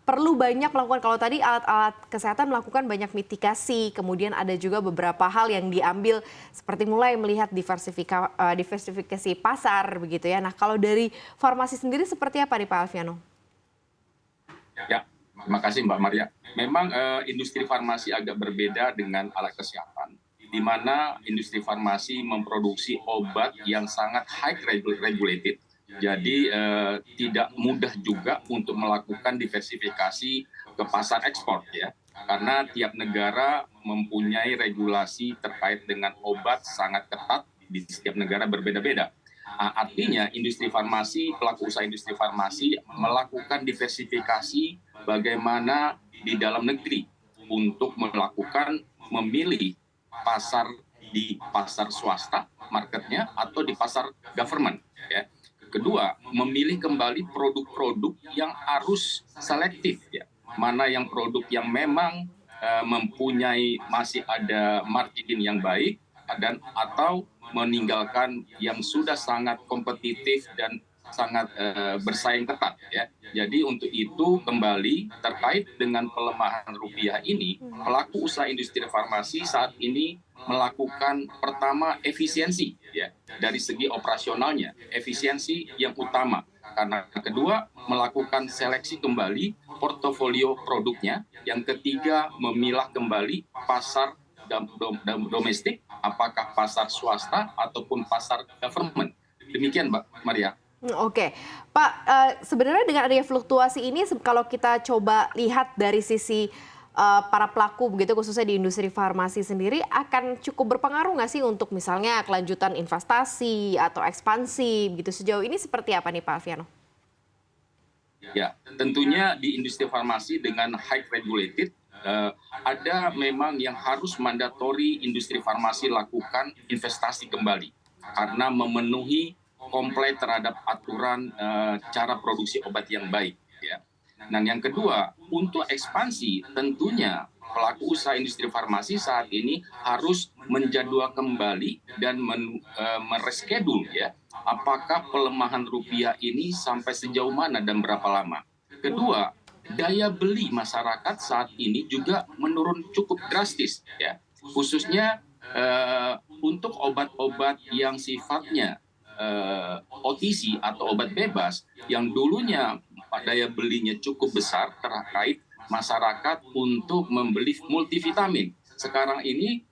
perlu banyak melakukan, kalau tadi alat-alat kesehatan melakukan banyak mitigasi, kemudian ada juga beberapa hal yang diambil seperti mulai melihat diversifikasi pasar begitu ya. Nah, kalau dari farmasi sendiri seperti apa nih Pak Alfiano? Ya, terima kasih Mbak Maria. Memang industri farmasi agak berbeda dengan alat kesehatan, di mana industri farmasi memproduksi obat yang sangat high regulated. Jadi tidak mudah juga untuk melakukan diversifikasi ke pasar ekspor ya. Karena tiap negara mempunyai regulasi terkait dengan obat sangat ketat, di setiap negara berbeda-beda. Artinya industri farmasi, pelaku usaha industri farmasi melakukan diversifikasi bagaimana di dalam negeri untuk melakukan memilih pasar di pasar swasta marketnya atau di pasar government ya. Kedua, memilih kembali produk-produk yang harus selektif ya. Mana yang produk yang memang mempunyai masih ada margin yang baik dan atau meninggalkan yang sudah sangat kompetitif dan sangat bersaing ketat ya. Jadi untuk itu kembali terkait dengan pelemahan rupiah ini, pelaku usaha industri farmasi saat ini melakukan pertama efisiensi ya, dari segi operasionalnya, efisiensi yang utama. Karena kedua, melakukan seleksi kembali portofolio produknya. Yang ketiga, memilah kembali pasar domestik, apakah pasar swasta ataupun pasar government. Demikian Mbak Maria. Oke, Pak, sebenarnya dengan adanya fluktuasi ini, kalau kita coba lihat dari sisi para pelaku begitu, khususnya di industri farmasi sendiri, akan cukup berpengaruh nggak sih untuk misalnya kelanjutan investasi atau ekspansi begitu, sejauh ini seperti apa nih Pak Alfiano? Ya, tentunya di industri farmasi dengan high regulated, ada memang yang harus mandatori industri farmasi lakukan investasi kembali karena memenuhi komplain terhadap aturan cara produksi obat yang baik ya. Dan yang kedua, untuk ekspansi tentunya pelaku usaha industri farmasi saat ini harus menjadwal kembali dan mereschedule ya, apakah pelemahan rupiah ini sampai sejauh mana dan berapa lama. Kedua, daya beli masyarakat saat ini juga menurun cukup drastis ya, khususnya untuk obat-obat yang sifatnya OTC atau obat bebas yang dulunya daya belinya cukup besar terkait masyarakat untuk membeli multivitamin. Sekarang ini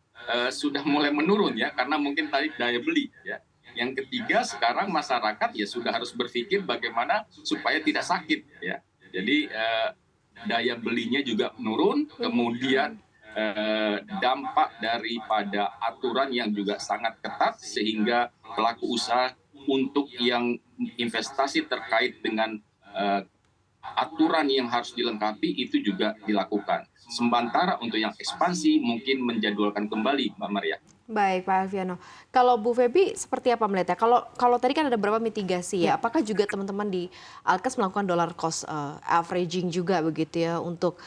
sudah mulai menurun ya, karena mungkin tadi daya beli ya. Yang ketiga, sekarang masyarakat ya sudah harus berpikir bagaimana supaya tidak sakit ya. Jadi daya belinya juga menurun, kemudian dampak daripada aturan yang juga sangat ketat sehingga pelaku usaha untuk yang investasi terkait dengan aturan yang harus dilengkapi itu juga dilakukan. Sementara untuk yang ekspansi mungkin menjadwalkan kembali, Mbak Maria. Baik, Pak Alfiano. Kalau Bu Febi seperti apa melihatnya? Kalau tadi kan ada beberapa mitigasi ya. Apakah juga teman-teman di Alkes melakukan dollar cost averaging juga begitu ya untuk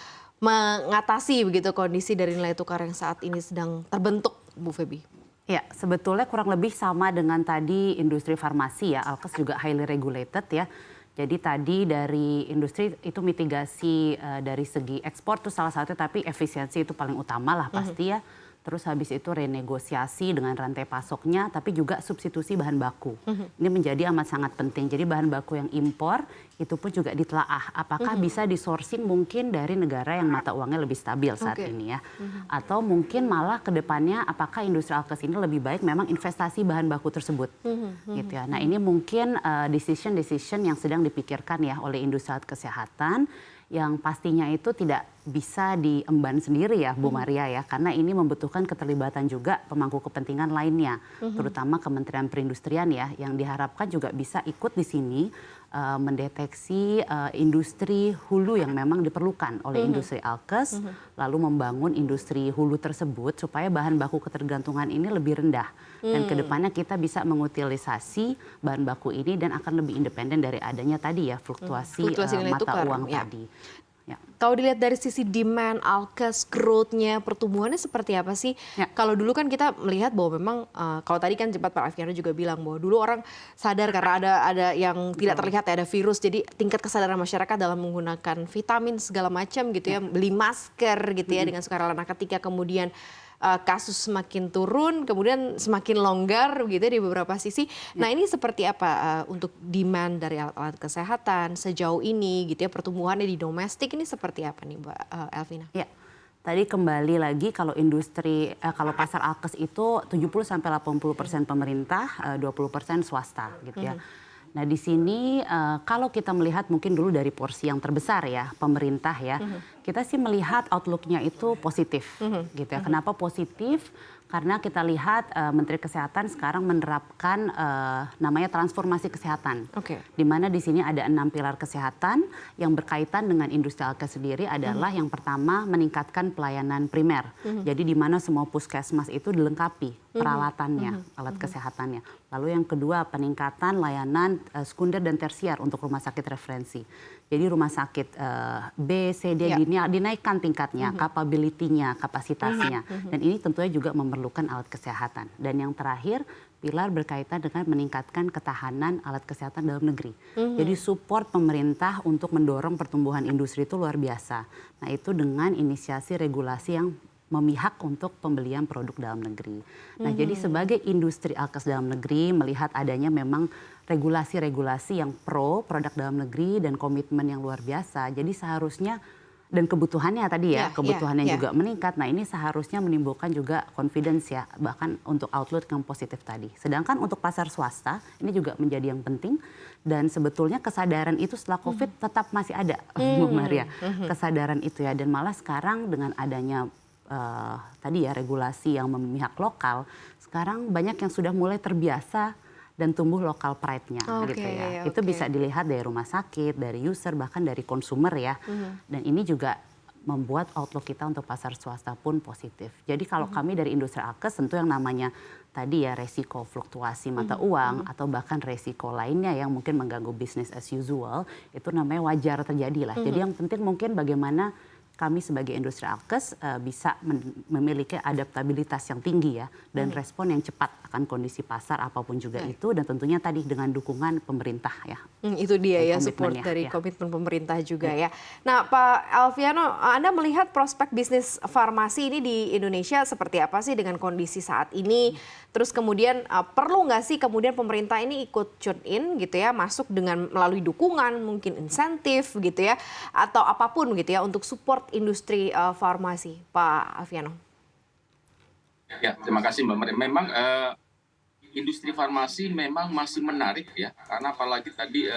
mengatasi begitu kondisi dari nilai tukar yang saat ini sedang terbentuk, Bu Febi? Ya, sebetulnya kurang lebih sama dengan tadi industri farmasi ya. Alkes juga highly regulated ya. Jadi tadi dari industri itu mitigasi dari segi ekspor itu salah satu, tapi efisiensi itu paling utama lah pasti ya. Terus habis itu renegosiasi dengan rantai pasoknya, tapi juga substitusi bahan baku. Ini menjadi amat sangat penting. Jadi bahan baku yang impor itu pun juga ditelaah. Apakah bisa disourcing mungkin dari negara yang mata uangnya lebih stabil saat ini ya. Atau mungkin malah ke depannya apakah industri Alkes ini lebih baik memang investasi bahan baku tersebut. Gitu ya. Nah ini mungkin decision yang sedang dipikirkan ya oleh industri kesehatan. Yang pastinya itu tidak bisa diemban sendiri ya Bu Maria ya, karena ini membutuhkan keterlibatan juga pemangku kepentingan lainnya, terutama Kementerian Perindustrian ya, yang diharapkan juga bisa ikut di sini mendeteksi industri hulu yang memang diperlukan oleh industri Alkes, lalu membangun industri hulu tersebut supaya bahan baku ketergantungan ini lebih rendah. Dan kedepannya kita bisa mengutilisasi bahan baku ini dan akan lebih independen dari adanya tadi ya fluktuasi mata uang tadi. Ya. Kalau dilihat dari sisi demand, Alkes, growth-nya, pertumbuhannya seperti apa sih? Ya. Kalau dulu kan kita melihat bahwa memang, kalau tadi kan sempat Pak Alfiano juga bilang bahwa dulu orang sadar karena ada yang tidak terlihat ya, ada virus, jadi tingkat kesadaran masyarakat dalam menggunakan vitamin segala macam gitu ya, beli masker gitu ya dengan sukarela. Nah ketika kemudian kasus semakin turun, kemudian semakin longgar gitu ya di beberapa sisi. Nah ini seperti apa untuk demand dari alat-alat kesehatan sejauh ini gitu ya, pertumbuhannya di domestik ini seperti apa nih Mbak Elvina? Ya, tadi kembali lagi kalau industri, kalau pasar Alkes itu 70-80% pemerintah, 20% swasta gitu ya. Nah di sini kalau kita melihat mungkin dulu dari porsi yang terbesar ya, pemerintah ya, kita sih melihat outlook-nya itu positif gitu ya. Kenapa positif? Karena kita lihat Menteri Kesehatan sekarang menerapkan namanya transformasi kesehatan. Oke. Di mana di sini ada 6 pilar kesehatan yang berkaitan dengan industri Alkes sendiri adalah yang pertama meningkatkan pelayanan primer. Jadi di mana semua puskesmas itu dilengkapi peralatannya, alat kesehatannya. Lalu yang kedua peningkatan layanan sekunder dan tersier untuk rumah sakit referensi. Jadi rumah sakit B, C, D dinaikkan tingkatnya, capability-nya, kapasitasnya. Dan ini tentunya juga memerlukan alat kesehatan. Dan yang terakhir, pilar berkaitan dengan meningkatkan ketahanan alat kesehatan dalam negeri. Jadi support pemerintah untuk mendorong pertumbuhan industri itu luar biasa. Nah itu dengan inisiasi regulasi yang memihak untuk pembelian produk dalam negeri. Nah jadi sebagai industri Alkes dalam negeri melihat adanya memang regulasi-regulasi yang pro produk dalam negeri dan komitmen yang luar biasa. Jadi seharusnya dan kebutuhannya tadi ya, kebutuhannya juga meningkat. Nah ini seharusnya menimbulkan juga confidence ya, bahkan untuk outlook yang positif tadi. Sedangkan untuk pasar swasta ini juga menjadi yang penting dan sebetulnya kesadaran itu setelah COVID tetap masih ada, Bu Maria. Kesadaran itu ya dan malah sekarang dengan adanya tadi ya regulasi yang memihak lokal, sekarang banyak yang sudah mulai terbiasa dan tumbuh lokal pride-nya gitu ya. Itu bisa dilihat dari rumah sakit, dari user, bahkan dari konsumer ya. Dan ini juga membuat outlook kita untuk pasar swasta pun positif. Jadi kalau kami dari industri Alkes tentu yang namanya tadi ya resiko fluktuasi mata uang atau bahkan resiko lainnya yang mungkin mengganggu business as usual, itu namanya wajar terjadi lah. Jadi yang penting mungkin bagaimana kami sebagai industri Alkes bisa memiliki adaptabilitas yang tinggi ya dan respon yang cepat akan kondisi pasar apapun juga itu dan tentunya tadi dengan dukungan pemerintah ya. Itu dia ya support dari komitmen pemerintah juga ya. Nah Pak Alfiano, Anda melihat prospek bisnis farmasi ini di Indonesia seperti apa sih dengan kondisi saat ini? Terus kemudian perlu nggak sih kemudian pemerintah ini ikut tune in gitu ya, masuk dengan melalui dukungan, mungkin insentif gitu ya, atau apapun gitu ya untuk support industri farmasi, Pak Alfiano? Ya, terima kasih Mbak Maria. Memang industri farmasi memang masih menarik ya, karena apalagi tadi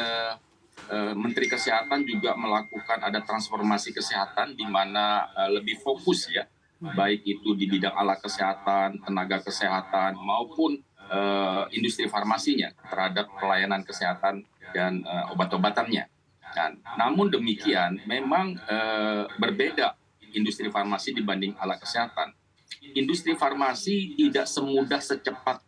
Menteri Kesehatan juga melakukan ada transformasi kesehatan di mana lebih fokus ya, baik itu di bidang alat kesehatan, tenaga kesehatan maupun industri farmasinya terhadap pelayanan kesehatan dan obat-obatannya. Namun demikian memang berbeda industri farmasi dibanding alat kesehatan. Industri farmasi tidak semudah secepat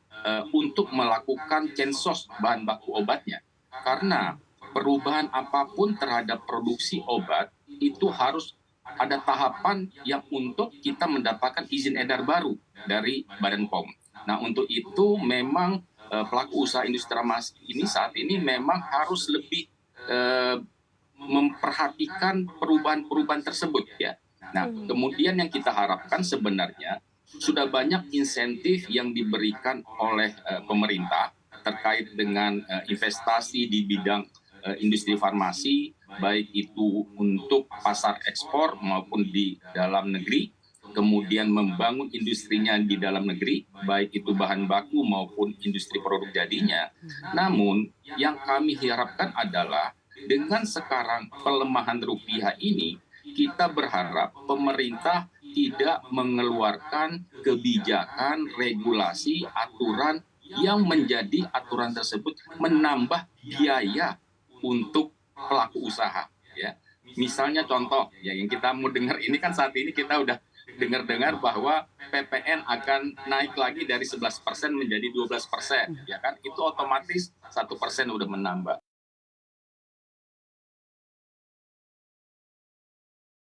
untuk melakukan censos bahan baku obatnya. Karena perubahan apapun terhadap produksi obat itu harus ada tahapan yang untuk kita mendapatkan izin edar baru dari Badan POM. Nah untuk itu memang pelaku usaha industri farmasi ini saat ini memang harus lebih memperhatikan perubahan-perubahan tersebut ya. Nah kemudian yang kita harapkan sebenarnya sudah banyak insentif yang diberikan oleh pemerintah terkait dengan investasi di bidang industri farmasi, baik itu untuk pasar ekspor maupun di dalam negeri, kemudian membangun industrinya di dalam negeri, baik itu bahan baku maupun industri produk jadinya. Namun yang kami harapkan adalah dengan sekarang pelemahan rupiah ini, kita berharap pemerintah tidak mengeluarkan kebijakan, regulasi, aturan yang menjadi aturan tersebut menambah biaya untuk pelaku usaha ya. Misalnya contoh ya yang kita mau dengar ini kan saat ini kita udah dengar bahwa PPN akan naik lagi dari 11% menjadi 12% ya kan, itu otomatis 1% udah menambah.